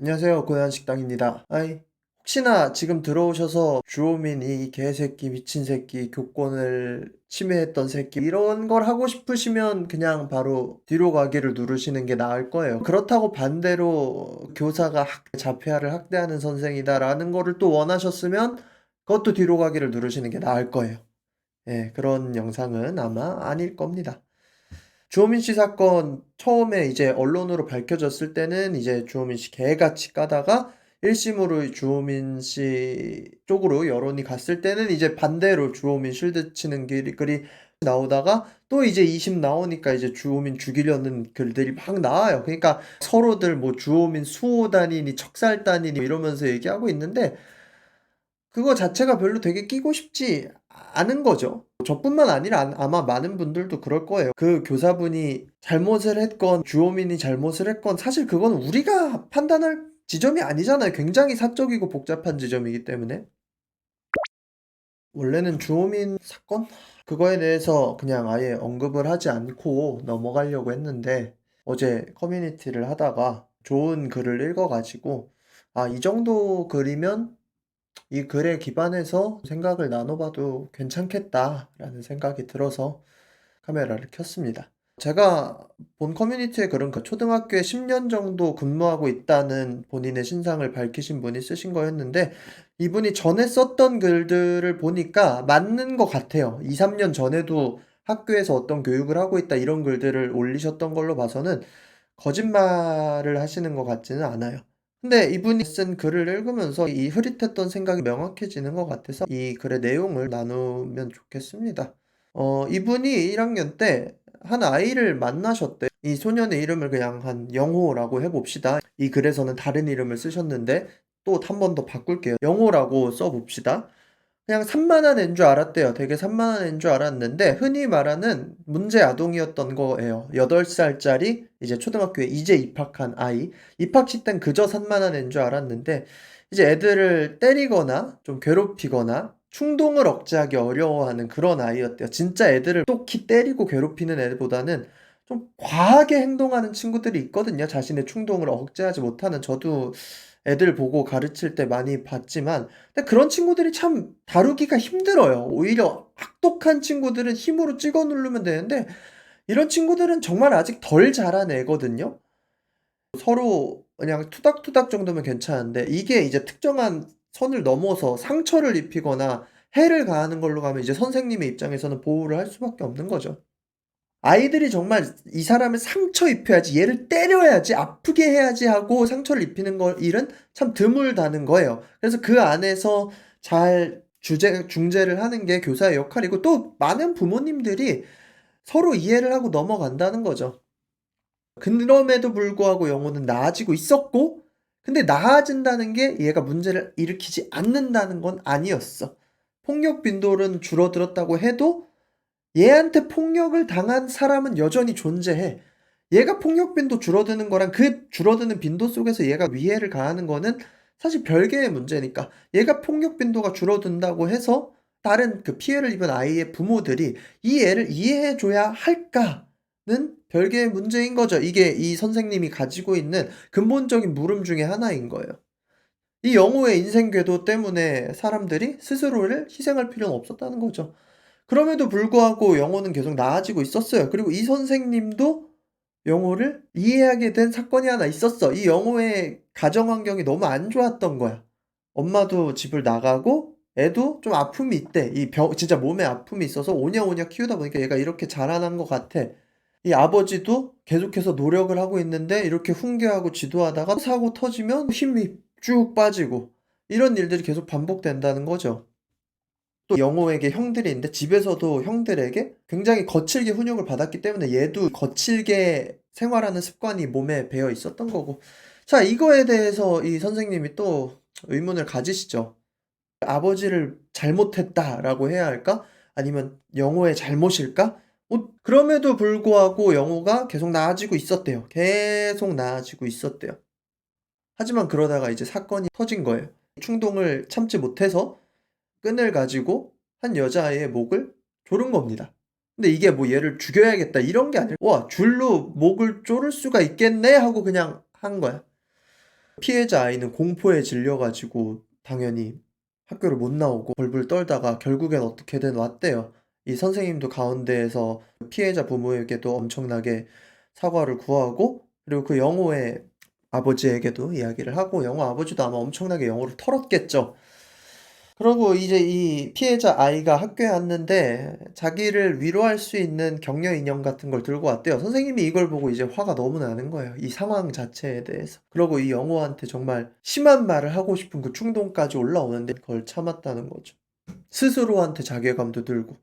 안녕하세요. 고양식당입니다. 혹시나 지금 들어오셔서 주호민 이 개새끼, 미친 새끼, 교권을 침해했던 새끼, 이런 걸 하고 싶으시면 그냥 바로 뒤로 가기를 누르시는 게 나을 거예요. 그렇다고 반대로 교사가 자폐아를 학대하는 선생이다라는 거를 또 원하셨으면 그것도 뒤로 가기를 누르시는 게 나을 거예요. 예, 그런 영상은 아마 아닐 겁니다. 주호민 씨 사건 처음에 이제 언론으로 밝혀졌을 때는 이제 주호민 씨 개같이 까다가 1심으로 주호민 씨 쪽으로 여론이 갔을 때는 이제 반대로 주호민 실드 치는 글이 나오다가 또 이제 2심 나오니까 이제 주호민 죽이려는 글들이 막 나와요. 그러니까 서로들 뭐 주호민 수호단이니 척살단이니 이러면서 얘기하고 있는데 그거 자체가 별로 되게 끼고 싶지 않은 거죠. 저뿐만 아니라 아마 많은 분들도 그럴 거예요. 그 교사분이 잘못을 했건 주호민이 잘못을 했건 사실 그건 우리가 판단할 지점이 아니잖아요. 굉장히 사적이고 복잡한 지점이기 때문에. 원래는 주호민 사건? 그거에 대해서 그냥 아예 언급을 하지 않고 넘어가려고 했는데 어제 커뮤니티를 하다가 좋은 글을 읽어가지고 이 정도 글이면 이 글에 기반해서 생각을 나눠봐도 괜찮겠다라는 생각이 들어서 카메라를 켰습니다. 제가 본 커뮤니티에 글은 그 초등학교에 10년 정도 근무하고 있다는 본인의 신상을 밝히신 분이 쓰신 거였는데 이분이 전에 썼던 글들을 보니까 맞는 것 같아요. 2, 3년 전에도 학교에서 어떤 교육을 하고 있다 이런 글들을 올리셨던 걸로 봐서는 거짓말을 하시는 것 같지는 않아요. 근데 이분이 쓴 글을 읽으면서 이 흐릿했던 생각이 명확해지는 것 같아서 이 글의 내용을 나누면 좋겠습니다. 이분이 1학년 때 한 아이를 만나셨대. 이 소년의 이름을 그냥 한 영호라고 해봅시다. 이 글에서는 다른 이름을 쓰셨는데 또 한 번 더 바꿀게요. 영호라고 써봅시다. 그냥 산만한 애인 줄 알았대요. 되게 산만한 애인 줄 알았는데 흔히 말하는 문제 아동이었던 거예요. 8살짜리 이제 초등학교에 이제 입학한 아이. 입학시 땐 그저 산만한 애인 줄 알았는데 이제 애들을 때리거나 좀 괴롭히거나 충동을 억제하기 어려워하는 그런 아이였대요. 진짜 애들을 똑히 때리고 괴롭히는 애들보다는 좀 과하게 행동하는 친구들이 있거든요. 자신의 충동을 억제하지 못하는. 저도 애들 보고 가르칠 때 많이 봤지만 근데 그런 친구들이 참 다루기가 힘들어요. 오히려 악독한 친구들은 힘으로 찍어 누르면 되는데 이런 친구들은 정말 아직 덜 자란 애거든요. 서로 그냥 투닥투닥 정도면 괜찮은데 이게 이제 특정한 선을 넘어서 상처를 입히거나 해를 가하는 걸로 가면 이제 선생님의 입장에서는 보호를 할 수밖에 없는 거죠. 아이들이 정말 '이 사람을 상처 입혀야지. 얘를 때려야지. 아프게 해야지.' 하고 상처를 입히는 일은 참 드물다는 거예요. 그래서 그 안에서 잘 중재를 하는 게 교사의 역할이고 또 많은 부모님들이 서로 이해를 하고 넘어간다는 거죠. 그럼에도 불구하고 영호는 나아지고 있었고 근데 나아진다는 게 얘가 문제를 일으키지 않는다는 건 아니었어. 폭력 빈도는 줄어들었다고 해도 얘한테 폭력을 당한 사람은 여전히 존재해. 얘가 폭력 빈도 줄어드는 거랑 그 줄어드는 빈도 속에서 얘가 위해를 가하는 거는 사실 별개의 문제니까. 얘가 폭력 빈도가 줄어든다고 해서 다른 그 피해를 입은 아이의 부모들이 이 애를 이해해 줘야 할까는 별개의 문제인 거죠. 이게 이 선생님이 가지고 있는 근본적인 물음 중에 하나인 거예요. 이 영호의 인생 궤도 때문에 사람들이 스스로를 희생할 필요는 없었다는 거죠. 그럼에도 불구하고 영호는 계속 나아지고 있었어요. 그리고 이 선생님도 영호를 이해하게 된 사건이 하나 있었어. 이 영호의 가정 환경이 너무 안 좋았던 거야. 엄마도 집을 나가고 애도 좀 아픔이 있대. 진짜 몸에 아픔이 있어서 오냐오냐 키우다 보니까 얘가 이렇게 자라난 것 같아. 이 아버지도 계속해서 노력을 하고 있는데 이렇게 훈계하고 지도하다가 사고 터지면 힘이 쭉 빠지고 이런 일들이 계속 반복된다는 거죠. 또 영호에게 형들이 있는데 집에서도 형들에게 굉장히 거칠게 훈육을 받았기 때문에 얘도 거칠게 생활하는 습관이 몸에 배어 있었던 거고. 자, 이거에 대해서 이 선생님이 또 의문을 가지시죠. '아버지를 잘못했다.'라고 해야 할까? 아니면 영호의 잘못일까? 그럼에도 불구하고 영호가 계속 나아지고 있었대요. 계속 나아지고 있었대요. 하지만 그러다가 이제 사건이 터진 거예요. 충동을 참지 못해서 끈을 가지고 한 여자아이의 목을 조른 겁니다. 근데 이게 뭐 '얘를 죽여야겠다.' 이런 게 아니라 '와 줄로 목을 조를 수가 있겠네.' 하고 그냥 한 거야. 피해자 아이는 공포에 질려 가지고 당연히 학교를 못 나오고 벌벌 떨다가 결국엔 어떻게든 왔대요. 이 선생님도 가운데에서 피해자 부모에게도 엄청나게 사과를 구하고, 그리고 그 영호의 아버지에게도 이야기를 하고, 영호 아버지도 아마 엄청나게 영호를 털었겠죠. 그러고 이제 이 피해자 아이가 학교에 왔는데 자기를 위로할 수 있는 격려 인형 같은 걸 들고 왔대요. 선생님이 이걸 보고 이제 화가 너무 나는 거예요, 이 상황 자체에 대해서. 그러고 이 영호한테 정말 심한 말을 하고 싶은 그 충동까지 올라오는데 그걸 참았다는 거죠. 스스로한테 자괴감도 들고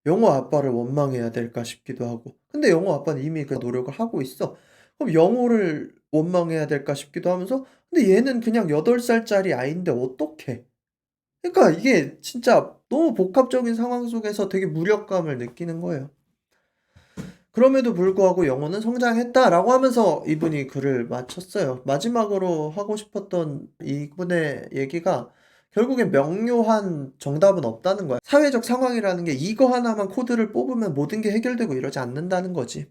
영호 아빠를 원망해야 될까 싶기도 하고. 근데 영호 아빠는 이미 그 노력을 하고 있어. 그럼 영호를 원망해야 될까 싶기도 하면서, 근데 얘는 그냥 8 살짜리 아이인데 어떡해. 그러니까 이게 진짜 너무 복합적인 상황 속에서 되게 무력감을 느끼는 거예요. 그럼에도 불구하고 "영호는 성장했다."라고 하면서 이분이 글을 마쳤어요. 마지막으로 하고 싶었던 이분의 얘기가 결국엔 명료한 정답은 없다는 거야. 사회적 상황이라는 게 이거 하나만 코드를 뽑으면 모든 게 해결되고 이러지 않는다는 거지.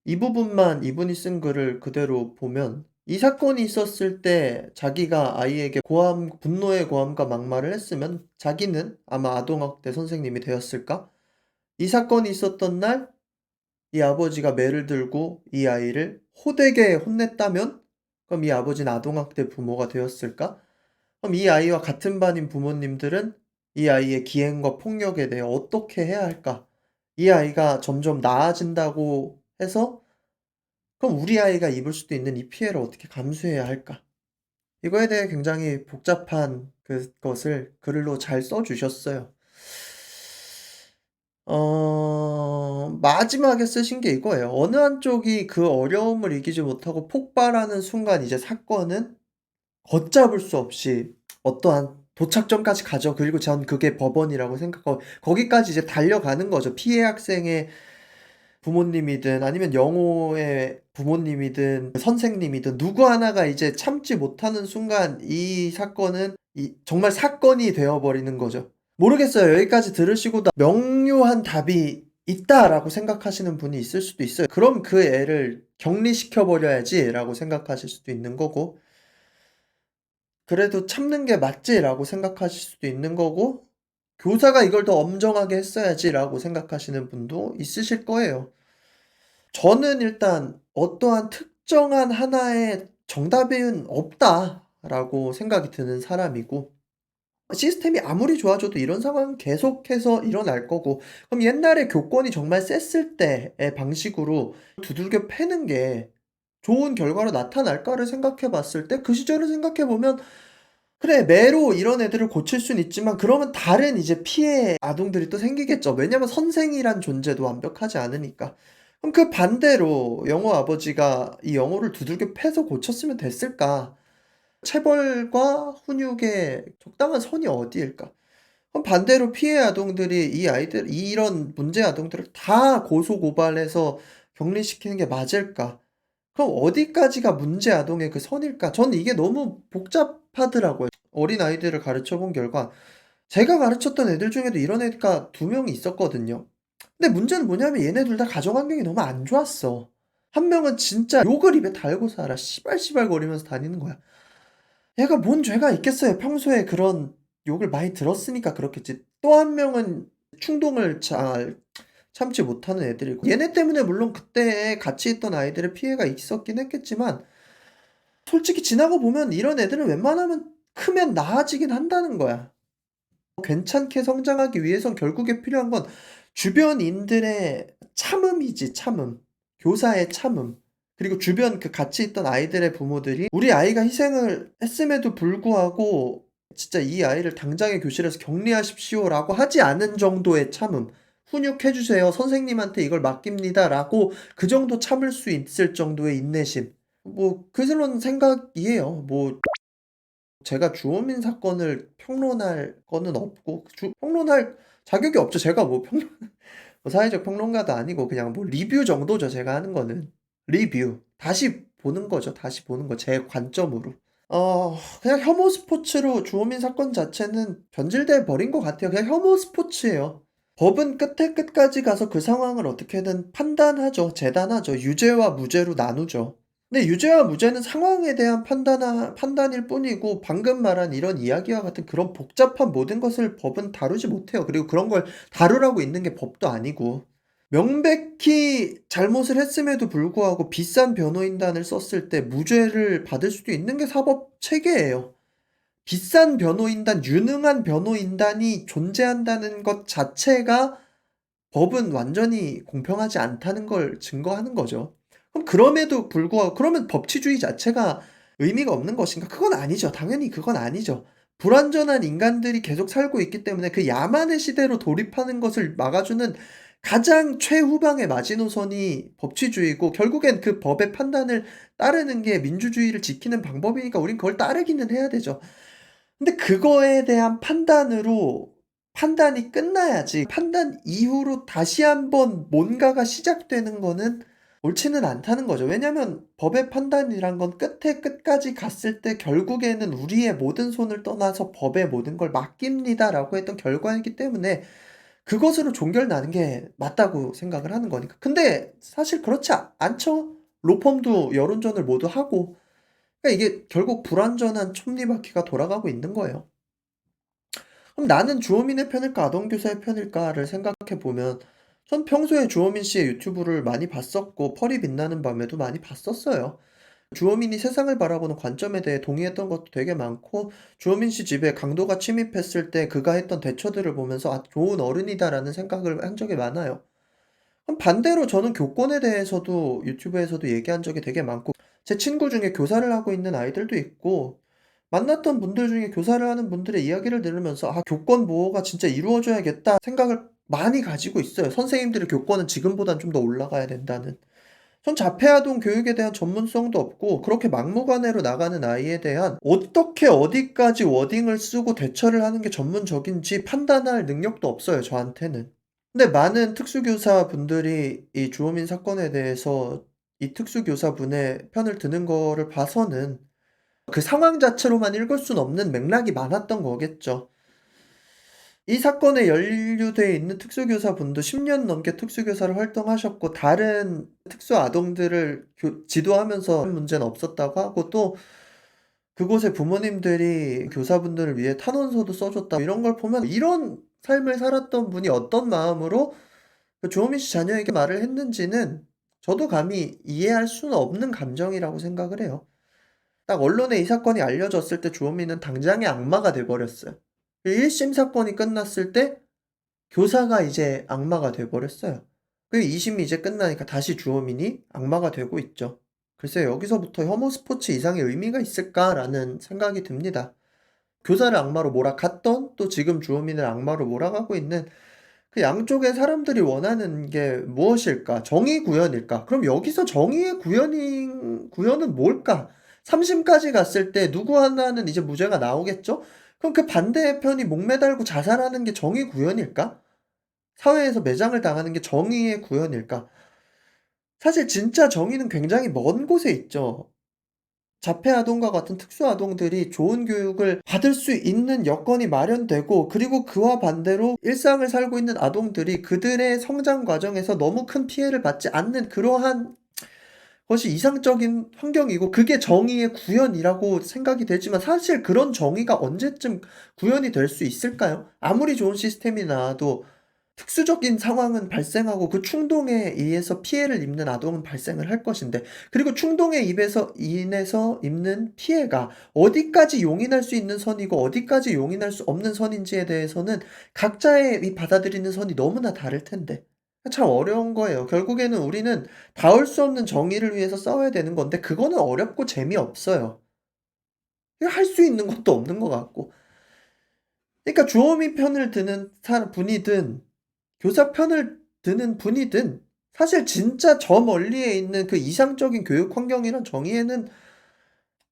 이 부분만 이분이 쓴 글을 그대로 보면, 이 사건이 있었을 때 자기가 아이에게 분노의 고함과 막말을 했으면 자기는 아마 아동학대 선생님이 되었을까? 이 사건이 있었던 날 이 아버지가 매를 들고 이 아이를 호되게 혼냈다면 그럼 이 아버지는 아동학대 부모가 되었을까? 그럼 이 아이와 같은 반인 부모님들은 이 아이의 기행과 폭력에 대해 어떻게 해야 할까? 이 아이가 점점 나아진다고 해서 그럼 우리 아이가 입을 수도 있는 이 피해를 어떻게 감수해야 할까? 이거에 대해 굉장히 복잡한 그것을 글로 잘 써 주셨어요. 마지막에 쓰신 게 이거예요. 어느 한쪽이 그 어려움을 이기지 못하고 폭발하는 순간 이제 사건은 걷잡을 수 없이 어떠한 도착점까지 가죠. 그리고 전 그게 법원이라고 생각하고 거기까지 이제 달려가는 거죠. 피해 학생의 부모님이든 아니면 영호의 부모님이든 선생님이든 누구 하나가 이제 참지 못하는 순간 이 사건은 정말 사건이 되어 버리는 거죠. 모르겠어요. 여기까지 들으시고도 '명료한 답이 있다.'라고 생각하시는 분이 있을 수도 있어요. 그럼 '그 애를 격리시켜 버려야지.'라고 생각하실 수도 있는 거고, '그래도 참는 게 맞지.'라고 생각하실 수도 있는 거고, '교사가 이걸 더 엄정하게 했어야지.'라고 생각하시는 분도 있으실 거예요. 저는 일단 '어떠한 특정한 하나의 정답은 없다.'라고 생각이 드는 사람이고, 시스템이 아무리 좋아져도 이런 상황은 계속해서 일어날 거고, 그럼 옛날에 교권이 정말 셌을 때의 방식으로 두들겨 패는 게 좋은 결과로 나타날까를 생각해 봤을 때 그 시절을 생각해 보면 '그래 매로 이런 애들을 고칠 수는 있지만 그러면 다른 이제 피해 아동들이 또 생기겠죠.' 왜냐면 선생이란 존재도 완벽하지 않으니까. 그럼 그 반대로 영호 아버지가 이 영호를 두들겨 패서 고쳤으면 됐을까? 체벌과 훈육의 적당한 선이 어디일까? 그럼 반대로 피해 아동들이 이런 문제 아동들을 다 고소 고발해서 격리시키는 게 맞을까? 그럼 어디까지가 문제 아동의 그 선일까? 저는 이게 너무 복잡하더라고요. 어린아이들을 가르쳐 본 결과 제가 가르쳤던 애들 중에도 이런 애가 2 명이 있었거든요. 근데 문제는 뭐냐면 얘네 둘 다 가정 환경이 너무 안 좋았어. 한 명은 진짜 욕을 입에 달고 살아. 시발시발거리면서 다니는 거야. 얘가 뭔 죄가 있겠어요. 평소에 그런 욕을 많이 들었으니까 그렇겠지. 또 한 명은 충동을 잘 참지 못하는 애들이고, 얘네 때문에 물론 그때 같이 있던 아이들의 피해가 있었긴 했겠지만 솔직히 지나고 보면 이런 애들은 웬만하면 크면 나아지긴 한다는 거야. 괜찮게 성장하기 위해선 결국에 필요한 건 주변인들의 참음이지, 참음. 교사의 참음. 그리고 주변 그 같이 있던 아이들의 부모들이 우리 아이가 희생을 했음에도 불구하고 진짜 "이 아이를 당장에 교실에서 격리하십시오."라고 하지 않은 정도의 참음. "훈육해 주세요. 선생님한테 이걸 맡깁니다."라고 그 정도 참을 수 있을 정도의 인내심. 그런 생각이에요. 제가 주호민 사건을 평론할 거는 없고 평론할 자격이 없죠. 제가 사회적 평론가도 아니고 그냥 리뷰 정도죠, 제가 하는 거는. 리뷰. 다시 보는 거죠. 다시 보는 거 제 관점으로. 그냥 혐오 스포츠로 주호민 사건 자체는 변질돼 버린 것 같아요. 그냥 혐오 스포츠예요. 법은 끝에 끝까지 가서 그 상황을 어떻게든 판단하죠. 재단하죠. 유죄와 무죄로 나누죠. 근데 유죄와 무죄는 상황에 대한 판단일 뿐이고 방금 말한 이런 이야기와 같은 그런 복잡한 모든 것을 법은 다루지 못해요. 그리고 그런 걸 다루라고 있는 게 법도 아니고. 명백히 잘못을 했음에도 불구하고 비싼 변호인단을 썼을 때 무죄를 받을 수도 있는 게 사법 체계예요. 비싼 변호인단, 유능한 변호인단이 존재한다는 것 자체가 법은 완전히 공평하지 않다는 걸 증거하는 거죠. 그럼 그럼에도 불구하고 그러면 법치주의 자체가 의미가 없는 것인가? 그건 아니죠. 당연히 그건 아니죠. 불완전한 인간들이 계속 살고 있기 때문에 그 야만의 시대로 돌입하는 것을 막아주는 가장 최후방의 마지노선이 법치주의고, 결국엔 그 법의 판단을 따르는 게 민주주의를 지키는 방법이니까 우린 그걸 따르기는 해야 되죠. 근데 그거에 대한 판단으로 판단이 끝나야지, 판단 이후로 다시 한번 뭔가가 시작되는 거는 옳지는 않다는 거죠. 왜냐면 법의 판단이란 건 끝에 끝까지 갔을 때 결국에는 우리의 모든 손을 떠나서 법에 모든 걸 맡깁니다라고 했던 결과이기 때문에 그것으로 종결나는 게 맞다고 생각을 하는 거니까. 근데 사실 그렇지 않죠. 로펌도 여론전을 모두 하고. 그러니까 이게 결국 불완전한 톱니바퀴가 돌아가고 있는 거예요. 그럼 나는 주호민의 편일까 아동교사의 편일까를 생각해 보면, 전 평소에 주호민 씨의 유튜브를 많이 봤었고 펄이 빛나는 밤에도 많이 봤었어요. 주호민이 세상을 바라보는 관점에 대해 동의했던 것도 되게 많고, 주호민 씨 집에 강도가 침입했을 때 그가 했던 대처들을 보면서 '아, 좋은 어른이다.'라는 생각을 한 적이 많아요. 그럼 반대로 저는 교권에 대해서도 유튜브에서도 얘기한 적이 되게 많고, 제 친구 중에 교사를 하고 있는 아이들도 있고, 만났던 분들 중에 교사를 하는 분들의 이야기를 들으면서 '아, 교권 보호가 진짜 이루어져야겠다.' 생각을 많이 가지고 있어요. 선생님들의 교권은 지금보단 좀 더 올라가야 된다는. 전 자폐아동 교육에 대한 전문성도 없고, 그렇게 막무가내로 나가는 아이에 대한 어떻게 어디까지 워딩을 쓰고 대처를 하는 게 전문적인지 판단할 능력도 없어요, 저한테는. 근데 많은 특수교사분들이 이 주호민 사건에 대해서 이 특수교사분의 편을 드는 거를 봐서는 그 상황 자체로만 읽을 수는 없는 맥락이 많았던 거겠죠. 이 사건에 연루돼 있는 특수교사분도 10년 넘게 특수교사로 활동하셨고, 다른 특수아동들을 지도하면서 문제는 없었다고 하고, 또 그곳의 부모님들이 교사분들을 위해 탄원서도 써 줬다, 이런 걸 보면 이런 삶을 살았던 분이 어떤 마음으로 그 조호민 씨 자녀에게 말을 했는지는 저도 감히 이해할 수는 없는 감정이라고 생각을 해요. 딱 언론에 이 사건이 알려졌을 때 주호민은 당장의 악마가 돼 버렸어요. 1심 사건이 끝났을 때 교사가 이제 악마가 돼 버렸어요. 그리고 2 심이 이제 끝나니까 다시 주호민이 악마가 되고 있죠. 글쎄요, '여기서부터 혐오 스포츠 이상의 의미가 있을까?'라는 생각이 듭니다. 교사를 악마로 몰아갔던, 또 지금 주호민을 악마로 몰아가고 있는 그 양쪽의 사람들이 원하는 게 무엇일까? 정의 구현일까? 그럼 여기서 정의의 구현은 뭘까? 3 심까지 갔을 때 누구 하나는 이제 무죄가 나오겠죠? 그럼 그 반대편이 목매달고 자살하는 게 정의 구현일까? 사회에서 매장을 당하는 게 정의의 구현일까? 사실 진짜 정의는 굉장히 먼 곳에 있죠. 자폐아동과 같은 특수아동들이 좋은 교육을 받을 수 있는 여건이 마련되고, 그리고 그와 반대로 일상을 살고 있는 아동들이 그들의 성장 과정에서 너무 큰 피해를 받지 않는 그러한 것이 이상적인 환경이고, 그게 정의의 구현이라고 생각이 되지만, 사실 그런 정의가 언제쯤 구현이 될 수 있을까요? 아무리 좋은 시스템이 나와도 특수적인 상황은 발생하고 그 충동에 의해서 피해를 입는 아동은 발생을 할 것인데, 그리고 충동에 입에서 인해서 입는 피해가 어디까지 용인할 수 있는 선이고 어디까지 용인할 수 없는 선인지에 대해서는 각자의 이 받아들이는 선이 너무나 다를 텐데, 참 어려운 거예요. 결국에는 우리는 닿을 수 없는 정의를 위해서 싸워야 되는 건데, 그거는 어렵고 재미없어요. 할 수 있는 것도 없는 것 같고. 그러니까 주어미 편을 드는 분이든 교사 편을 드는 분이든, 사실 진짜 저 멀리에 있는 그 이상적인 교육 환경이란 정의에는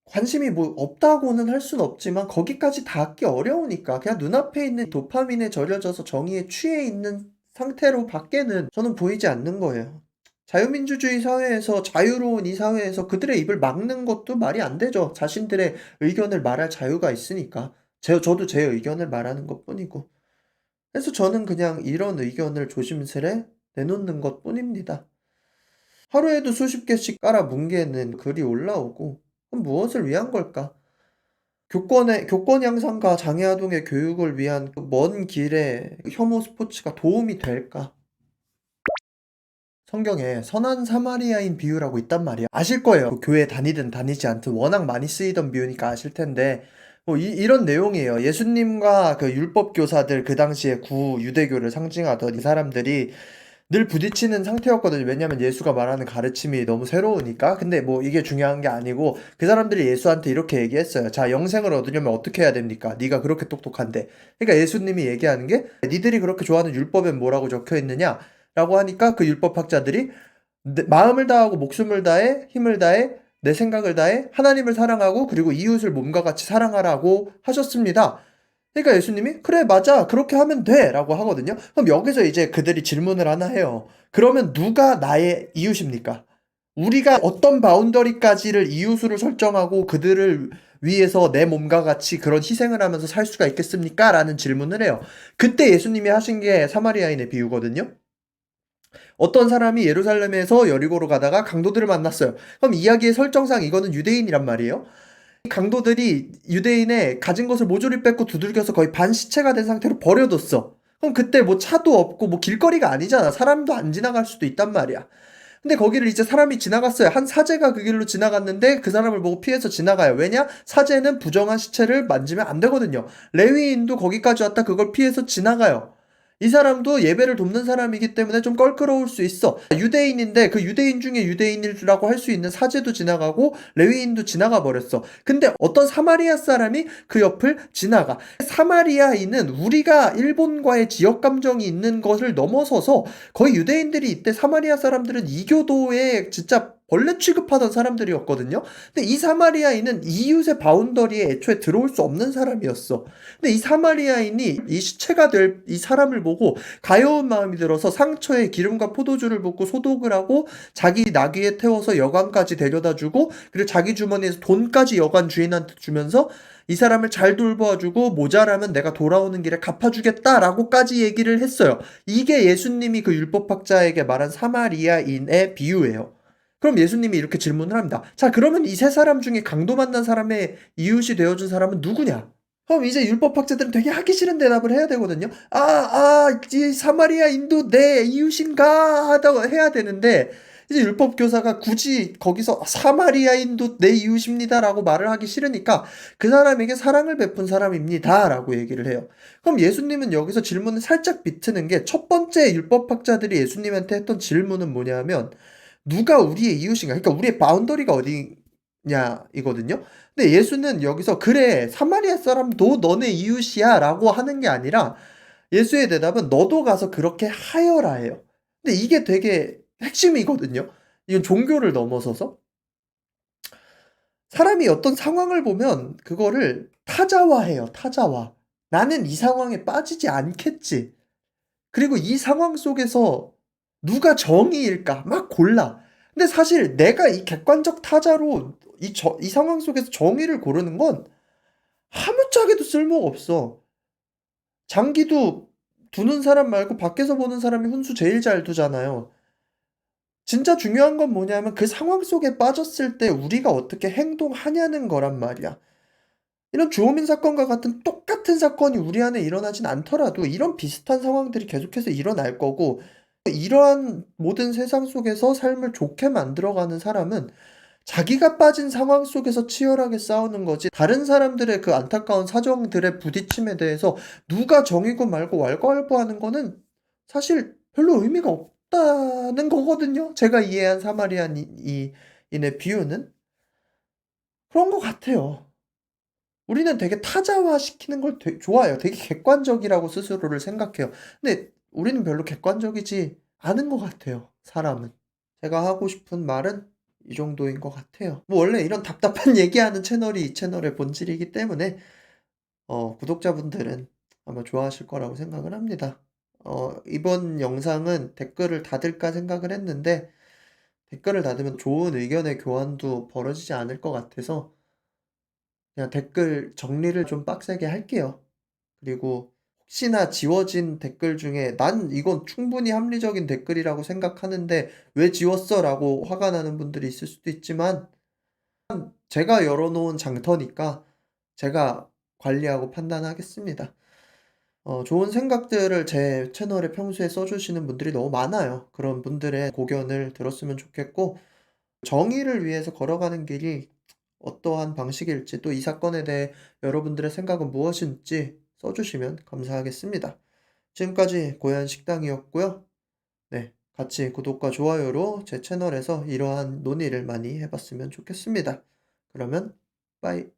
관심이 뭐 없다고는 할 수는 없지만, 거기까지 닿기 어려우니까 그냥 눈앞에 있는 도파민에 절여져서 정의에 취해 있는 상태로 밖에는 저는 보이지 않는 거예요. 자유민주주의 사회에서, 자유로운 이 사회에서 그들의 입을 막는 것도 말이 안 되죠. 자신들의 의견을 말할 자유가 있으니까. 저도 제 의견을 말하는 것뿐이고. 그래서 저는 그냥 이런 의견을 조심스레 내놓는 것뿐입니다. 하루에도 수십 개씩 깔아 뭉개는 글이 올라오고 그럼 무엇을 위한 걸까? 교권 향상과 장애 아동의 교육을 위한 그 먼 길에 혐오 스포츠가 도움이 될까? 성경에 선한 사마리아인 비유라고 있단 말이야. 아실 거예요. 그 교회 다니든 다니지 않든 워낙 많이 쓰이던 비유니까 아실 텐데 이런 내용이에요. 예수님과 그 율법 교사들 그 당시에 구유대교를 상징하던 이 사람들이 늘 부딪히는 상태였거든요. 왜냐면 예수가 말하는 가르침이 너무 새로우니까. 근데 뭐 이게 중요한 게 아니고 그 사람들이 예수한테 이렇게 얘기했어요. 자, 영생을 얻으려면 어떻게 해야 됩니까? 네가 그렇게 똑똑한데. 그러니까 예수님이 얘기하는 게 니들이 그렇게 좋아하는 율법엔 뭐라고 적혀 있느냐? 라고 하니까 그 율법학자들이 마음을 다하고 목숨을 다해 힘을 다해 내 생각을 다해 하나님을 사랑하고 그리고 이웃을 몸과 같이 사랑하라고 하셨습니다. 그러니까 예수님이 그래 맞아 그렇게 하면 돼 라고 하거든요. 그럼 여기서 이제 그들이 질문을 하나 해요. 그러면 누가 나의 이웃입니까? 우리가 어떤 바운더리까지를 이웃으로 설정하고 그들을 위해서 내 몸과 같이 그런 희생을 하면서 살 수가 있겠습니까? 라는 질문을 해요. 그때 예수님이 하신 게 사마리아인의 비유거든요. 어떤 사람이 예루살렘에서 여리고로 가다가 강도들을 만났어요. 그럼 이야기의 설정상 이거는 유대인이란 말이에요. 강도들이 유대인의 가진 것을 모조리 뺏고 두들겨서 거의 반시체가 된 상태로 버려뒀어. 그럼 그때 뭐 차도 없고 뭐 길거리가 아니잖아. 사람도 안 지나갈 수도 있단 말이야. 근데 거기를 이제 사람이 지나갔어요. 한 사제가 그 길로 지나갔는데 그 사람을 보고 피해서 지나가요. 왜냐? 사제는 부정한 시체를 만지면 안 되거든요. 레위인도 거기까지 왔다 그걸 피해서 지나가요. 이 사람도 예배를 돕는 사람이기 때문에 좀 껄끄러울 수 있어. 유대인인데 그 유대인 중에 유대인이라고 할 수 있는 사제도 지나가고 레위인도 지나가 버렸어. 근데 어떤 사마리아 사람이 그 옆을 지나가. 사마리아인은 우리가 일본과의 지역 감정이 있는 것을 넘어서서 거의 유대인들이 이때 사마리아 사람들은 이교도에 진짜 벌레 취급하던 사람들이었거든요. 근데 이 사마리아인은 이웃의 바운더리에 애초에 들어올 수 없는 사람이었어. 근데 이 사마리아인이 이 시체가 될 이 사람을 보고 가여운 마음이 들어서 상처에 기름과 포도주를 붓고 소독을 하고 자기 나귀에 태워서 여관까지 데려다 주고 그리고 자기 주머니에서 돈까지 여관 주인한테 주면서 이 사람을 잘 돌봐주고 모자라면 내가 돌아오는 길에 갚아주겠다라고까지 얘기를 했어요. 이게 예수님이 그 율법학자에게 말한 사마리아인의 비유예요. 그럼 예수님이 이렇게 질문을 합니다. 자, 그러면 이 세 사람 중에 강도 만난 사람의 이웃이 되어준 사람은 누구냐? 그럼 이제 율법학자들은 되게 하기 싫은 대답을 해야 되거든요. 이 사마리아인도 내 이웃인가? 하다가 해야 되는데, 이제 율법교사가 굳이 거기서 사마리아인도 내 이웃입니다라고 말을 하기 싫으니까 그 사람에게 사랑을 베푼 사람입니다라고 얘기를 해요. 그럼 예수님은 여기서 질문을 살짝 비트는 게 첫 번째 율법학자들이 예수님한테 했던 질문은 뭐냐면 누가 우리의 이웃인가? 그러니까 우리의 바운더리가 어디냐 이거든요. 근데 예수는 여기서 그래 사마리아 사람도 너네 이웃이야라고 하는 게 아니라 예수의 대답은 너도 가서 그렇게 하여라예요. 근데 이게 되게 핵심이거든요. 이건 종교를 넘어서서 사람이 어떤 상황을 보면 그거를 타자화해요. 타자화. 나는 이 상황에 빠지지 않겠지. 그리고 이 상황 속에서 누가 정의일까? 막 골라. 근데 사실 내가 이 객관적 타자로 이 상황 속에서 정의를 고르는 건 아무짝에도 쓸모가 없어. 장기도 두는 사람 말고 밖에서 보는 사람이 훈수 제일 잘 두잖아요. 진짜 중요한 건 뭐냐면 그 상황 속에 빠졌을 때 우리가 어떻게 행동하냐는 거란 말이야. 이런 주호민 사건과 같은 똑같은 사건이 우리 안에 일어나진 않더라도 이런 비슷한 상황들이 계속해서 일어날 거고 이러한 모든 세상 속에서 삶을 좋게 만들어가는 사람은 자기가 빠진 상황 속에서 치열하게 싸우는 거지 다른 사람들의 그 안타까운 사정들의 부딪힘에 대해서 누가 정이고 말고 왈가왈부하는 거는 사실 별로 의미가 없다는 거거든요. 제가 이해한 사마리안인의 비유는 그런 것 같아요. 우리는 되게 타자화시키는 걸 좋아해요. 되게 객관적이라고 스스로를 생각해요. 근데 우리는 별로 객관적이지 않은 것 같아요, 사람은. 제가 하고 싶은 말은 이 정도인 것 같아요. 뭐 원래 이런 답답한 얘기하는 채널이 이 채널의 본질이기 때문에 구독자분들은 아마 좋아하실 거라고 생각을 합니다. 이번 영상은 댓글을 닫을까 생각을 했는데 댓글을 닫으면 좋은 의견의 교환도 벌어지지 않을 것 같아서 그냥 댓글 정리를 좀 빡세게 할게요. 그리고 혹시나 지워진 댓글 중에 '난 이건 충분히 합리적인 댓글이라고 생각하는데 왜 지웠어?'라고 화가 나는 분들이 있을 수도 있지만 제가 열어 놓은 장터니까 제가 관리하고 판단하겠습니다. 좋은 생각들을 제 채널에 평소에 써 주시는 분들이 너무 많아요. 그런 분들의 고견을 들었으면 좋겠고, 정의를 위해서 걸어가는 길이 어떠한 방식일지, 또 이 사건에 대해 여러분들의 생각은 무엇인지 써 주시면 감사하겠습니다. 지금까지 고얀 식당이었고요. 네. 같이 구독과 좋아요로 제 채널에서 이러한 논의를 많이 해 봤으면 좋겠습니다. 그러면 빠이.